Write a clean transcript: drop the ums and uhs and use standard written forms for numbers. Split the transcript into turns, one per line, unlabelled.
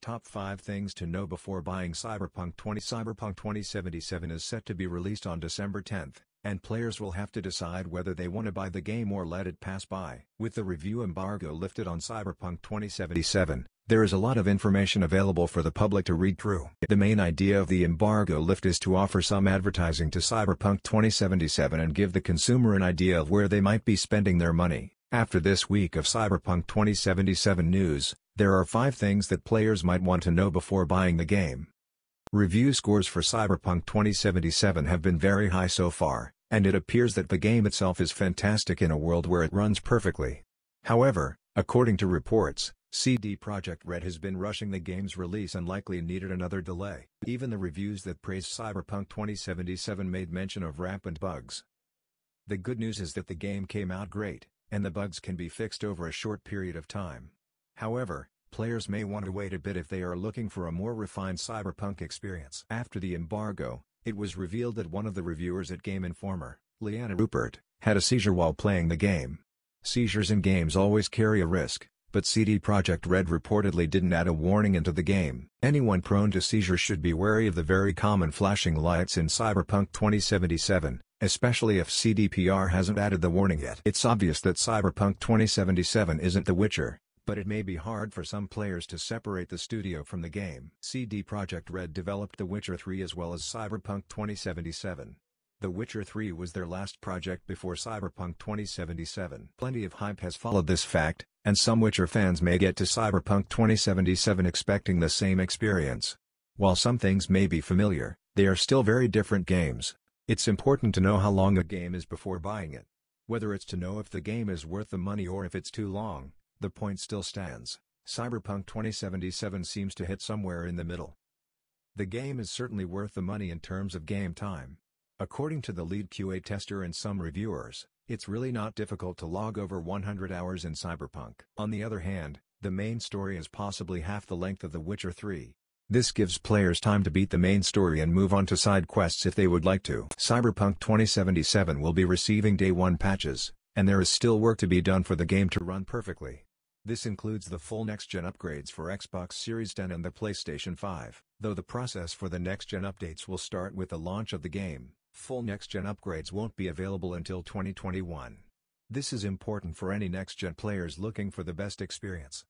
Top 5 Things to Know Before Buying Cyberpunk 2077 is set to be released on December 10th, and players will have to decide whether they want to buy the game or let it pass by. With the review embargo lifted on Cyberpunk 2077, there is a lot of information available for the public to read through. The main idea of the embargo lift is to offer some advertising to Cyberpunk 2077 and give the consumer an idea of where they might be spending their money. After this week of Cyberpunk 2077 news, there are 5 things that players might want to know before buying the game. Review scores for Cyberpunk 2077 have been very high so far, and it appears that the game itself is fantastic in a world where it runs perfectly. However, according to reports, CD Projekt Red has been rushing the game's release and likely needed another delay. Even the reviews that praised Cyberpunk 2077 made mention of rampant bugs. The good news is that the game came out great, and the bugs can be fixed over a short period of time. However, players may want to wait a bit if they are looking for a more refined Cyberpunk experience. After the embargo, it was revealed that one of the reviewers at Game Informer, Leanna Rupert, had a seizure while playing the game. Seizures in games always carry a risk, but CD Projekt Red reportedly didn't add a warning into the game. Anyone prone to seizures should be wary of the very common flashing lights in Cyberpunk 2077, especially if CDPR hasn't added the warning yet. It's obvious that Cyberpunk 2077 isn't The Witcher, but it may be hard for some players to separate the studio from the game. CD Projekt Red developed The Witcher 3 as well as Cyberpunk 2077. The Witcher 3 was their last project before Cyberpunk 2077. Plenty of hype has followed this fact, and some Witcher fans may get to Cyberpunk 2077 expecting the same experience. While some things may be familiar, they are still very different games. It's important to know how long a game is before buying it. Whether it's to know if the game is worth the money or if it's too long, the point still stands. Cyberpunk 2077 seems to hit somewhere in the middle. The game is certainly worth the money in terms of game time. According to the lead QA tester and some reviewers, it's really not difficult to log over 100 hours in Cyberpunk. On the other hand, the main story is possibly half the length of The Witcher 3. This gives players time to beat the main story and move on to side quests if they would like to. Cyberpunk 2077 will be receiving Day 1 patches, and there is still work to be done for the game to run perfectly. This includes the full next-gen upgrades for Xbox Series X and the PlayStation 5. Though the process for the next-gen updates will start with the launch of the game, full next-gen upgrades won't be available until 2021. This is important for any next-gen players looking for the best experience.